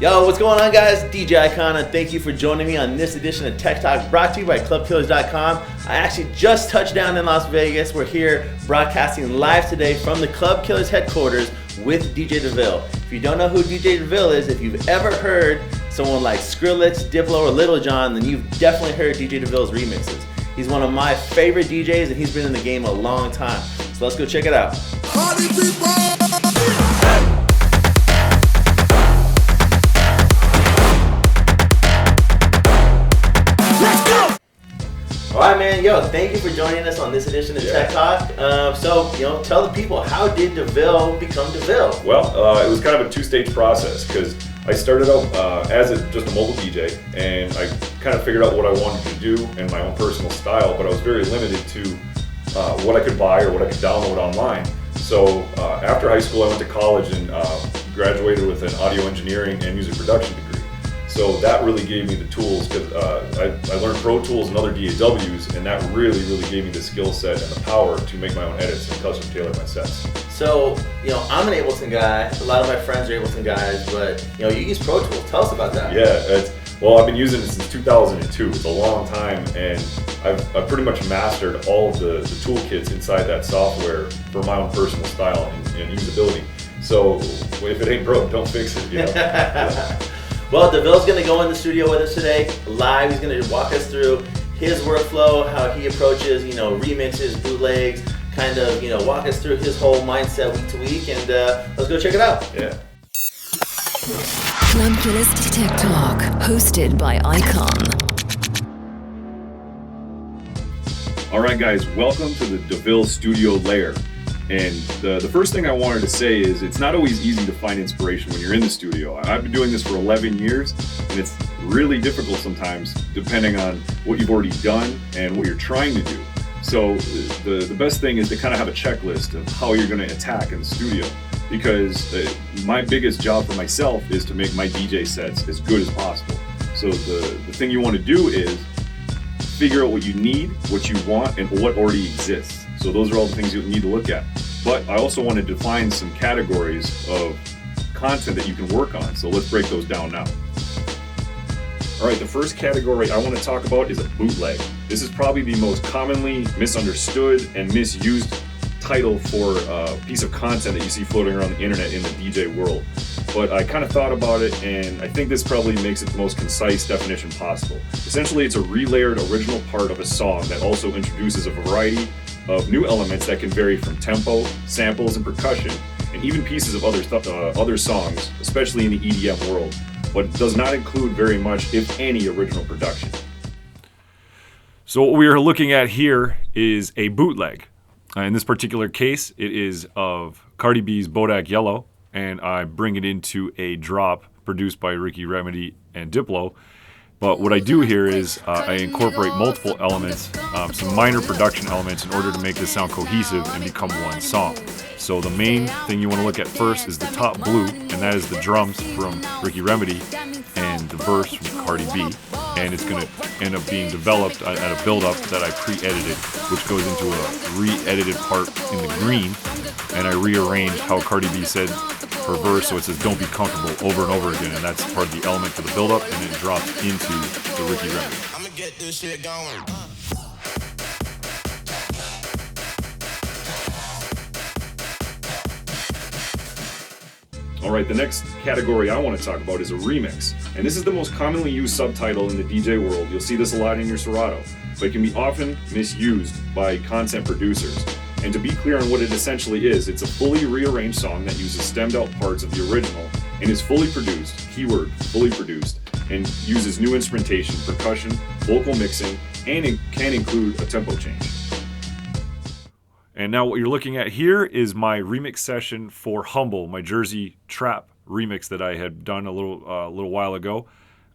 Yo, what's going on, guys? DJ Icon, and thank you for joining me on this edition of Tech Talk, brought to you by ClubKillers.com. I actually just touched down in Las Vegas. We're here broadcasting live today from the Club Killers headquarters with DJ Deville. If you don't know who DJ Deville is, if you've ever heard someone like Skrillex, Diplo, or Little John, then you've definitely heard DJ Deville's remixes. He's one of my favorite DJs, and he's been in the game a long time. So let's go check it out. Party people! All right, man. Yo, thank you for joining us on this edition of Tech Talk. Tell the people, how did Deville become Deville? Well, it was kind of a two-stage process because I started out as just a mobile DJ, and I kind of figured out what I wanted to do in my own personal style, but I was very limited to what I could buy or what I could download online. So after high school, I went to college and graduated with an audio engineering and music production degree. So that really gave me the tools because I learned Pro Tools and other DAWs, and that really gave me the skill set and the power to make my own edits and custom tailor my sets. So, I'm an Ableton guy. A lot of my friends are Ableton guys, but, you use Pro Tools. Tell us about that. Yeah, I've been using it since 2002. It's a long time, and I've pretty much mastered all of the toolkits inside that software for my own personal style and usability. So if it ain't broke, don't fix it, Yeah. Well, Deville's going to go in the studio with us today, live. He's going to walk us through his workflow, how he approaches, remixes, bootlegs, kind of, walk us through his whole mindset week to week, and let's go check it out. Yeah. Club Killers Tech Talk, hosted by Icon. All right, guys, welcome to the Deville Studio Lair. And the first thing I wanted to say is it's not always easy to find inspiration when you're in the studio. I've been doing this for 11 years, and it's really difficult sometimes depending on what you've already done and what you're trying to do. So the best thing is to kind of have a checklist of how you're going to attack in the studio, because my biggest job for myself is to make my DJ sets as good as possible. So the thing you want to do is figure out what you need, what you want, and what already exists. So those are all the things you need to look at. But I also want to define some categories of content that you can work on. So let's break those down now. All right, the first category I want to talk about is a bootleg. This is probably the most commonly misunderstood and misused title for a piece of content that you see floating around the internet in the DJ world. But I kind of thought about it, and I think this probably makes it the most concise definition possible. Essentially, it's a relayered original part of a song that also introduces a variety of new elements that can vary from tempo, samples, and percussion, and even pieces of other songs, especially in the EDM world, but it does not include very much, if any, original production. So what we are looking at here is a bootleg. In this particular case, it is of Cardi B's Bodak Yellow, and I bring it into a drop produced by Ricky Remedy and Diplo. But what I do here is I incorporate multiple elements, some minor production elements, in order to make this sound cohesive and become one song. So the main thing you want to look at first is the top blue, and that is the drums from Ricky Remedy and the verse from Cardi B. And it's going to end up being developed at a build-up that I pre-edited, which goes into a re-edited part in the green, and I rearranged how Cardi B said her verse, so it says "don't be comfortable" over and over again, and that's part of the element for the build-up, and it drops into the Ricky Remedy. I'm gonna get this shit going. All right, the next category I want to talk about is a remix, and this is the most commonly used subtitle in the DJ world. You'll see this a lot in your Serato, but it can be often misused by content producers. And to be clear on what it essentially is, it's a fully rearranged song that uses stemmed out parts of the original and is fully produced, keyword, fully produced, and uses new instrumentation, percussion, vocal mixing, and it can include a tempo change. And now what you're looking at here is my remix session for Humble, my Jersey trap remix that I had done a little while ago.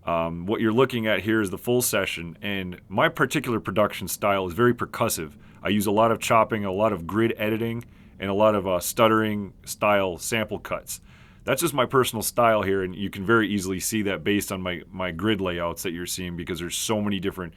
What you're looking at here is the full session, and my particular production style is very percussive. I use a lot of chopping, a lot of grid editing, and a lot of stuttering style sample cuts. That's just my personal style here, and you can very easily see that based on my grid layouts that you're seeing, because there's so many different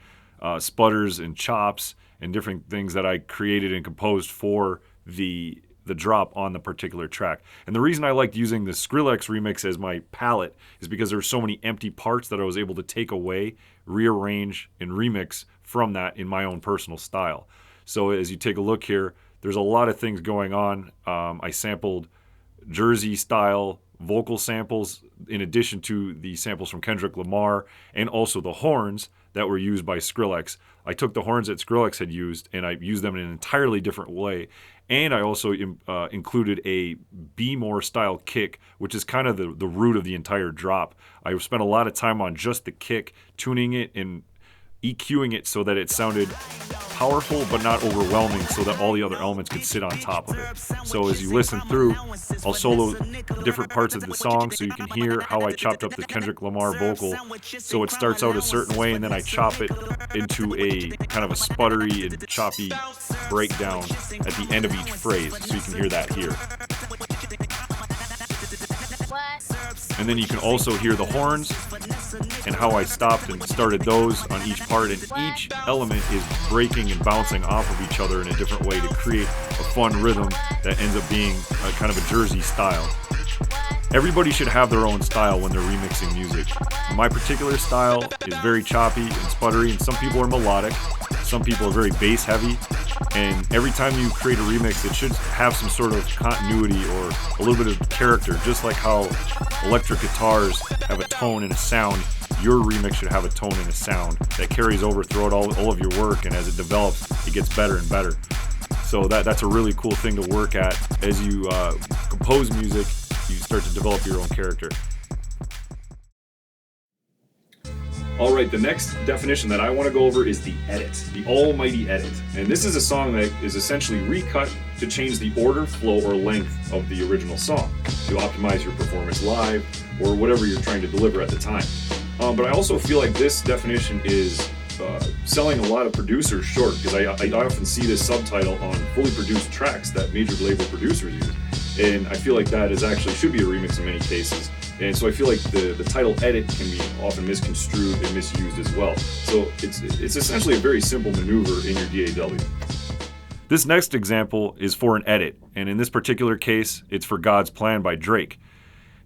sputters and chops and different things that I created and composed for the the drop on the particular track. And the reason I liked using the Skrillex remix as my palette is because there's so many empty parts that I was able to take away, rearrange, and remix from that in my own personal style. So as you take a look here, there's a lot of things going on. I sampled Jersey style vocal samples in addition to the samples from Kendrick Lamar and also the horns that were used by Skrillex. I took the horns that Skrillex had used and I used them in an entirely different way. And I also included a B-more style kick, which is kind of the root of the entire drop. I spent a lot of time on just the kick, tuning it and EQing it so that it sounded powerful but not overwhelming, so that all the other elements could sit on top of it. So as you listen through, I'll solo different parts of the song so you can hear how I chopped up the Kendrick Lamar vocal. So it starts out a certain way and then I chop it into a kind of a sputtery and choppy breakdown at the end of each phrase, so you can hear that here. And then you can also hear the horns and how I stopped and started those on each part, and each element is breaking and bouncing off of each other in a different way to create a fun rhythm that ends up being a kind of a Jersey style. Everybody should have their own style when they're remixing music. My particular style is very choppy and sputtery, and some people are melodic, some people are very bass heavy, and every time you create a remix, it should have some sort of continuity or a little bit of character, just like how electric guitars have a tone and a sound. Your remix should have a tone and a sound that carries over throughout all of your work, and as it develops, it gets better and better. So that's a really cool thing to work at. As you compose music, you start to develop your own character. All right, the next definition that I want to go over is the edit, the almighty edit. And this is a song that is essentially recut to change the order, flow, or length of the original song to optimize your performance live or whatever you're trying to deliver at the time. But I also feel like this definition is selling a lot of producers short, because I often see this subtitle on fully produced tracks that major label producers use. And I feel like that should be a remix in many cases. And so I feel like the title edit can be often misconstrued and misused as well. So it's essentially a very simple maneuver in your DAW. This next example is for an edit, and in this particular case, it's for God's Plan by Drake.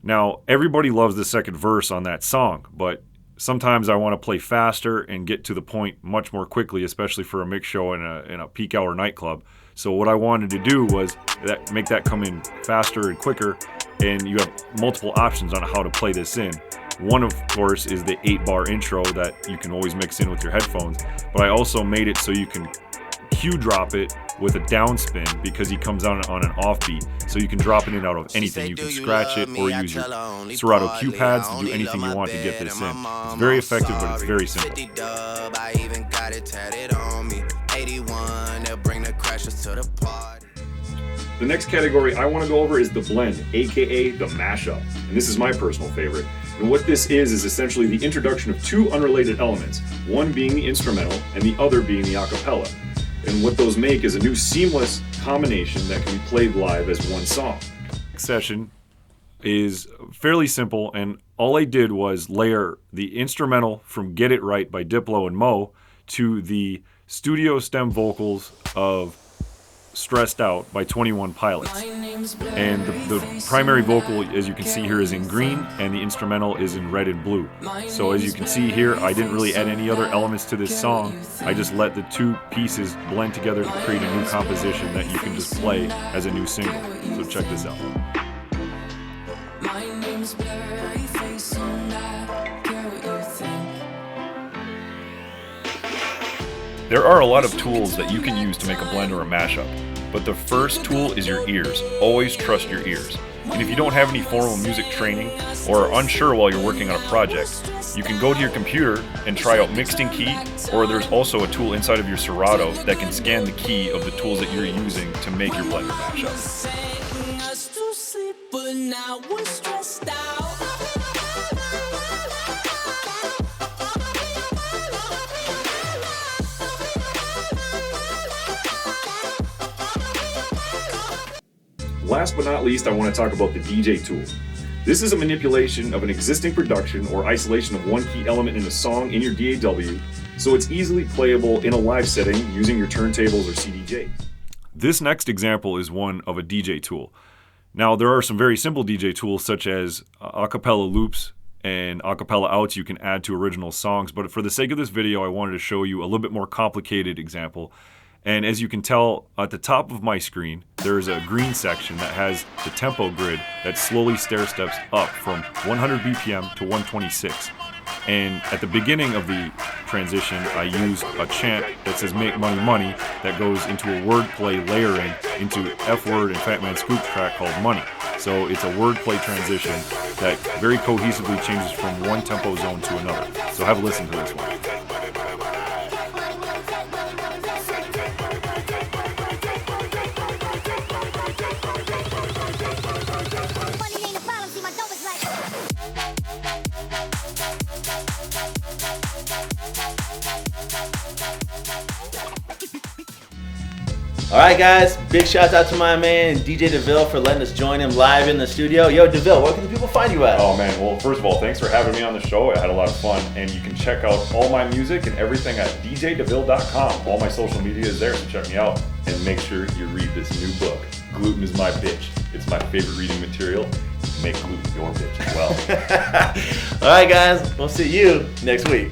Now, everybody loves the second verse on that song, but sometimes I want to play faster and get to the point much more quickly, especially for a mix show in a peak hour nightclub. So what I wanted to do was make that come in faster and quicker, and you have multiple options on how to play this in. One, of course, is the 8-bar intro that you can always mix in with your headphones, but I also made it so you can cue drop it with a downspin, because he comes on an offbeat, so you can drop it in out of anything. You can scratch it or use your Serato cue pads to do anything you want to get this in. It's very effective, but it's very simple. The next category I want to go over is the blend, aka the mashup. And this is my personal favorite. And what this is essentially the introduction of two unrelated elements, one being the instrumental and the other being the a cappella. And what those make is a new seamless combination that can be played live as one song. Session is fairly simple, and all I did was layer the instrumental from Get It Right by Diplo and Mo to the studio stem vocals of Stressed Out by 21 Pilots. And the primary vocal, as you can see here, is in green, and the instrumental is in red and blue. So as you can see here, I didn't really add any other elements to this song. I just let the two pieces blend together to create a new composition that you can just play as a new single. So check this out. There are a lot of tools that you can use to make a blend or a mashup, but the first tool is your ears. Always trust your ears. And if you don't have any formal music training or are unsure while you're working on a project, you can go to your computer and try out Mixed in Key, or there's also a tool inside of your Serato that can scan the key of the tools that you're using to make your blend or mashup. Last but not least, I want to talk about the DJ tool. This is a manipulation of an existing production or isolation of one key element in a song in your DAW, so it's easily playable in a live setting using your turntables or CDJs. This next example is one of a DJ tool. Now, there are some very simple DJ tools such as acapella loops and acapella outs you can add to original songs, but for the sake of this video, I wanted to show you a little bit more complicated example. And as you can tell, at the top of my screen, there is a green section that has the tempo grid that slowly stair steps up from 100 BPM to 126. And at the beginning of the transition, I use a chant that says "Make Money Money" that goes into a wordplay layering into F-Word and Fat Man Scoop's track called Money. So it's a wordplay transition that very cohesively changes from one tempo zone to another. So have a listen to this one. All right, guys, big shout out to my man DJ Deville for letting us join him live in the studio. Yo, Deville, where can the people find you at? Oh man, well, first of all, thanks for having me on the show. I had a lot of fun, and you can check out all my music and everything at djdeville.com. All my social media is there, so check me out, and make sure you read this new book, Gluten is My Bitch. It's my favorite reading material. Make gluten your bitch as well. All right, guys, we'll see you next week.